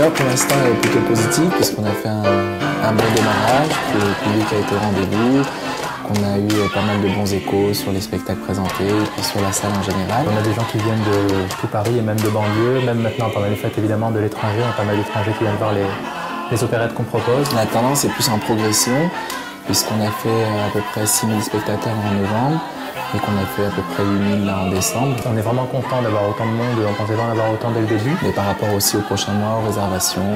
L'odeur pour l'instant est plutôt positive puisqu'on a fait un bon démarrage, que le public a été au rendez-vous, qu'on a eu pas mal de bons échos sur les spectacles présentés et puis sur la salle en général. On a des gens qui viennent de tout Paris et même de banlieue, même maintenant pendant les fêtes évidemment de l'étranger, on a pas mal d'étrangers qui viennent voir les opérettes qu'on propose. La tendance est plus en progression puisqu'on a fait à peu près 6 000 spectateurs en novembre et qu'on a fait à peu près 8 000 là en décembre. On est vraiment content d'avoir autant de monde, on pensait pas en avoir autant dès le début. Mais par rapport aussi aux prochains mois, aux réservations,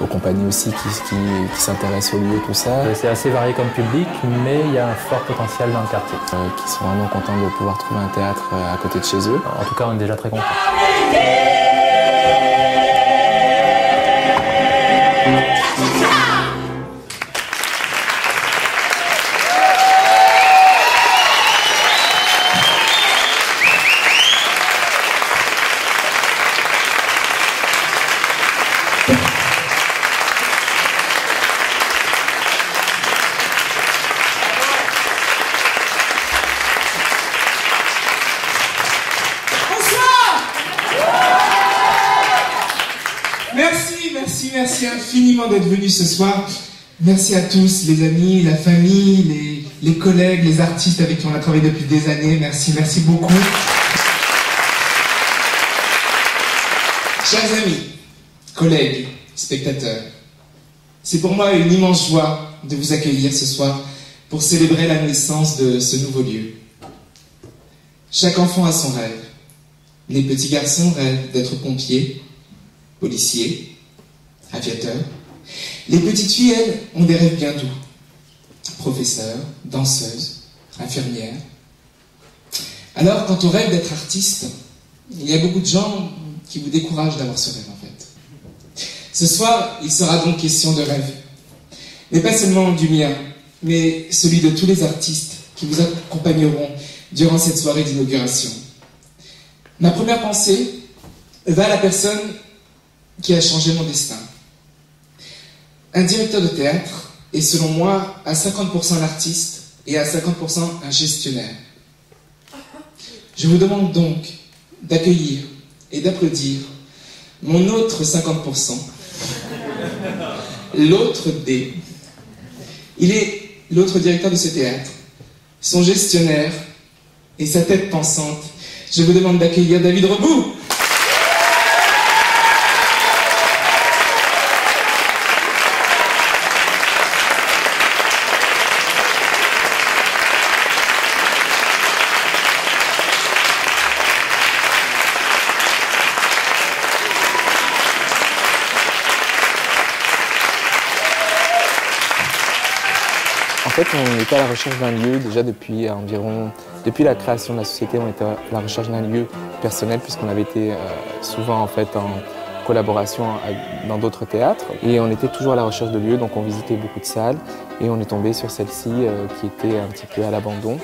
aux compagnies aussi qui s'intéressent au lieu, tout ça. C'est assez varié comme public, mais il y a un fort potentiel dans le quartier. Qui sont vraiment contents de pouvoir trouver un théâtre à côté de chez eux. En tout cas, on est déjà très contents. Merci infiniment d'être venus ce soir. Merci à tous, les amis, la famille, les collègues, les artistes avec qui on a travaillé depuis des années. Merci beaucoup. Chers amis, collègues, spectateurs, c'est pour moi une immense joie de vous accueillir ce soir pour célébrer la naissance de ce nouveau lieu. Chaque enfant a son rêve. Les petits garçons rêvent d'être pompiers, policiers, aviateurs. Les petites filles, elles, ont des rêves bien doux. Professeurs, danseuses, infirmières. Alors, quand on rêve d'être artiste, il y a beaucoup de gens qui vous découragent d'avoir ce rêve, en fait. Ce soir, il sera donc question de rêve. Mais pas seulement du mien, mais celui de tous les artistes qui vous accompagneront durant cette soirée d'inauguration. Ma première pensée va à la personne qui a changé mon destin. Un directeur de théâtre est, selon moi, à 50% un artiste et à 50% un gestionnaire. Je vous demande donc d'accueillir et d'applaudir mon autre 50%, l'autre D. Il est l'autre directeur de ce théâtre, son gestionnaire et sa tête pensante. Je vous demande d'accueillir David Rebout. En fait, on était à la recherche d'un lieu déjà depuis la création de la société, on était à la recherche d'un lieu personnel puisqu'on avait été souvent en fait en collaboration dans d'autres théâtres et on était toujours à la recherche de lieux, donc on visitait beaucoup de salles et on est tombé sur celle-ci qui était un petit peu à l'abandon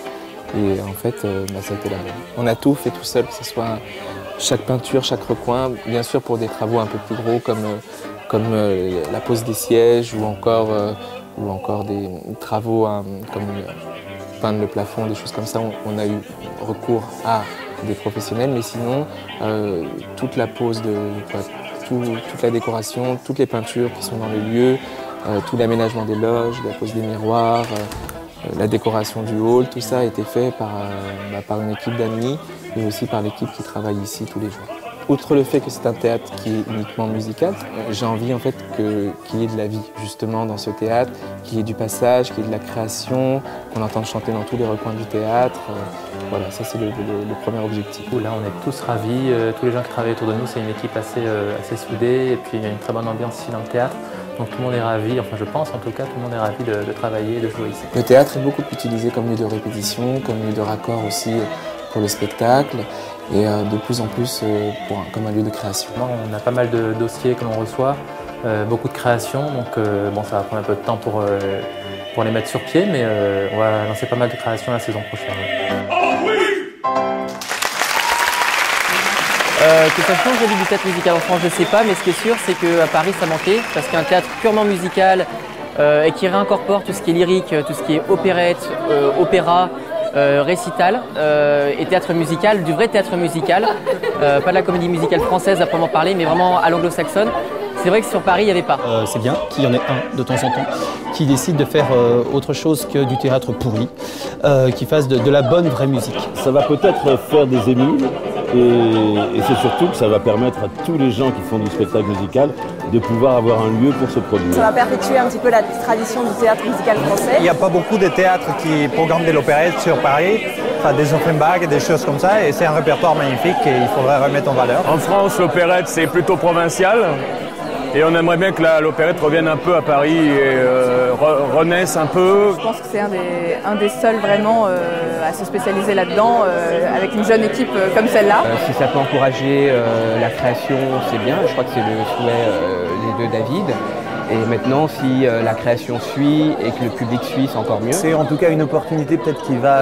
et en fait, ça a été la même. On a tout fait tout seul, que ce soit chaque peinture, chaque recoin, bien sûr pour des travaux un peu plus gros comme la pose des sièges ou encore des travaux comme peindre le plafond, des choses comme ça. On a eu recours à des professionnels, mais sinon, toute la pose, toute la décoration, toutes les peintures qui sont dans le lieu, tout l'aménagement des loges, la pose des miroirs, la décoration du hall, tout ça a été fait par une équipe d'amis et aussi par l'équipe qui travaille ici tous les jours. Outre le fait que c'est un théâtre qui est uniquement musical, j'ai envie en fait qu'il y ait de la vie justement dans ce théâtre, qu'il y ait du passage, qu'il y ait de la création, qu'on entende chanter dans tous les recoins du théâtre. Voilà, ça c'est le premier objectif. Là on est tous ravis, tous les gens qui travaillent autour de nous, c'est une équipe assez soudée et puis il y a une très bonne ambiance ici dans le théâtre. Donc tout le monde est ravi, enfin je pense en tout cas, tout le monde est ravi de travailler et de jouer ici. Le théâtre est beaucoup utilisé comme lieu de répétition, comme lieu de raccord aussi pour le spectacle. Et de plus en plus comme un lieu de création. On a pas mal de dossiers que l'on reçoit, beaucoup de créations, donc bon, ça va prendre un peu de temps pour les mettre sur pied, mais on va lancer pas mal de créations la saison prochaine. Oh oui! Que ça change la vie du théâtre musical en France, je ne sais pas, mais ce qui est sûr, c'est qu'à Paris, ça manquait, parce qu'un théâtre purement musical et qui réincorpore tout ce qui est lyrique, tout ce qui est opérette, opéra, récital et théâtre musical, du vrai théâtre musical, pas de la comédie musicale française à proprement parler, mais vraiment à l'anglo-saxonne. C'est vrai que sur Paris, il n'y avait pas. C'est bien qu'il y en ait un de temps en temps qui décide de faire autre chose que du théâtre pourri, qui fasse de la bonne vraie musique. Ça va peut-être faire des émules et c'est surtout que ça va permettre à tous les gens qui font du spectacle musical de pouvoir avoir un lieu pour se produire. Ça va perpétuer un petit peu la tradition du théâtre musical français. Il n'y a pas beaucoup de théâtres qui programment de l'opérette sur Paris, enfin des Offenbach et des choses comme ça, et c'est un répertoire magnifique qu'il faudrait remettre en valeur. En France, l'opérette, c'est plutôt provincial. Et on aimerait bien que l'opérette revienne un peu à Paris et renaisse un peu. Je pense que c'est un des seuls vraiment à se spécialiser là-dedans, avec une jeune équipe comme celle-là. Si ça peut encourager la création, c'est bien. Je crois que c'est le souhait des deux David. Et maintenant, si la création suit et que le public suit, c'est encore mieux. C'est en tout cas une opportunité peut-être qui va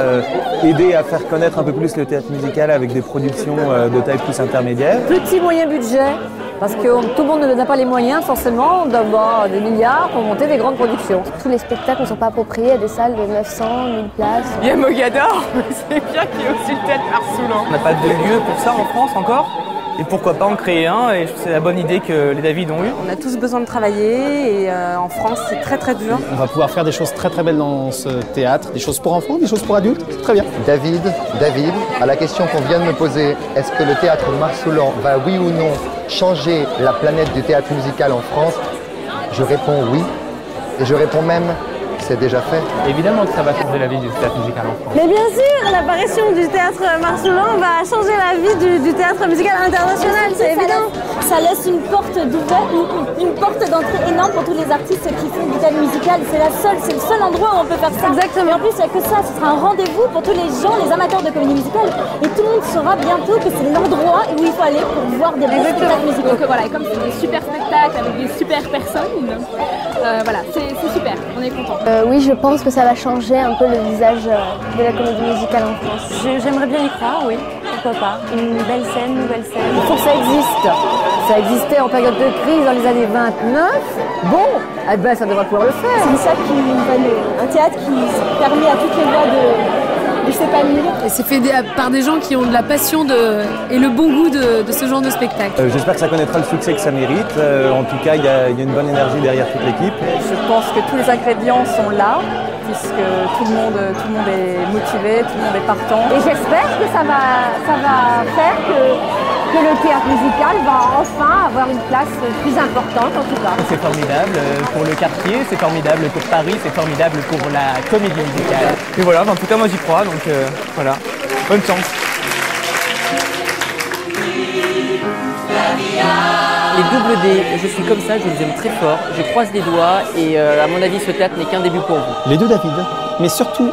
aider à faire connaître un peu plus le théâtre musical avec des productions de taille plus intermédiaire. Petit moyen budget, parce que tout le monde n'a pas les moyens forcément d'avoir des milliards pour monter des grandes productions. Tous les spectacles ne sont pas appropriés à des salles de 900, 1000 places. Il y a Mogador, c'est bien qu'il y ait aussi le théâtre Marsoulin. On n'a pas de lieu pour ça en France encore. Et pourquoi pas en créer un, et c'est la bonne idée que les David ont eue. On a tous besoin de travailler et en France c'est très très dur. On va pouvoir faire des choses très très belles dans ce théâtre, des choses pour enfants, des choses pour adultes, c'est très bien. David, à la question qu'on vient de me poser, est-ce que le théâtre Marsoulin va oui ou non changer la planète du théâtre musical en France? Je réponds oui, et je réponds même c'est déjà fait. Évidemment que ça va changer la vie du théâtre musical en France. Mais bien sûr, l'apparition du théâtre Marsoulin va changer la vie du théâtre musical international, c'est évident. Ça laisse une porte une porte d'entrée énorme pour tous les artistes qui font du théâtre musical. C'est le seul endroit où on peut faire ça. Exactement. Et en plus, il n'y a que ça, ce sera un rendez-vous pour tous les gens, les amateurs de comédie musicale. Et tout le monde saura bientôt que c'est l'endroit où il faut aller pour voir des bons spectacles musicaux. Donc voilà, et comme c'est des super spectacles avec des super personnes, voilà, c'est super, on est content. Oui, je pense que ça va changer un peu le visage de la comédie musicale en France. J'aimerais bien y croire, oui. Pourquoi pas. Une belle scène, nouvelle scène. Il faut que ça existe. Ça existait en période de crise dans les années 29. Bon, eh ben ça devrait pouvoir le faire. C'est ça qui un théâtre qui permet à toutes les voix de s'épanouir. Et c'est fait par des gens qui ont de la passion et le bon goût de ce genre de spectacle. J'espère que ça connaîtra le succès que ça mérite. En tout cas, il y a une bonne énergie derrière toute l'équipe. Je pense que tous les ingrédients sont là, puisque tout le monde est motivé, tout le monde est partant. Et j'espère que ça va faire que le théâtre musical va enfin avoir une place plus importante en tout cas. C'est formidable pour le quartier, c'est formidable pour Paris, c'est formidable pour la comédie musicale. Et voilà, en tout cas moi j'y crois, donc voilà, bonne chance. Les double D, je suis comme ça, je les aime très fort, je croise les doigts et à mon avis ce théâtre n'est qu'un début pour vous. Les deux David, mais surtout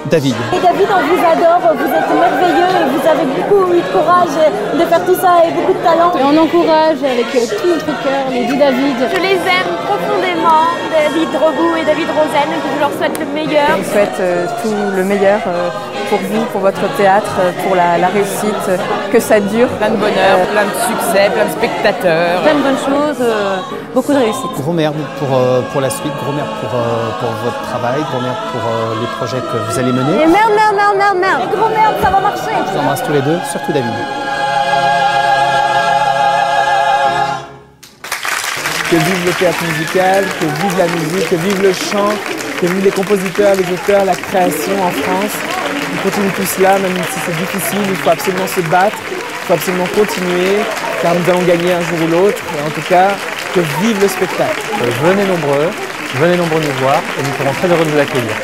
David. Et David, on vous adore, vous êtes merveilleux et vous avez beaucoup eu de courage de faire tout ça et beaucoup de talent. Et on encourage avec tout notre cœur les deux David. Je les aime profondément, David Roboux et David Rosen, que je leur souhaite le meilleur. Je souhaite tout le meilleur pour vous, pour votre théâtre, pour la réussite, que ça dure. Plein de bonheur, plein de succès, plein de spectateurs. Plein de bonnes choses, beaucoup de réussite. Gros merde pour la suite, gros merde pour votre travail, gros merde pour les projets que vous allez mener. Et merde. Et gros merde, ça va marcher. Je vous embrasse tous les deux, surtout David. Que vive le théâtre musical, que vive la musique, que vive le chant, que vivent les compositeurs, les auteurs, la création en France. On continue tout cela, même si c'est difficile, il faut absolument se battre, il faut absolument continuer, car nous allons gagner un jour ou l'autre. Et en tout cas, que vive le spectacle. Venez nombreux nous voir et nous serons très heureux de vous accueillir.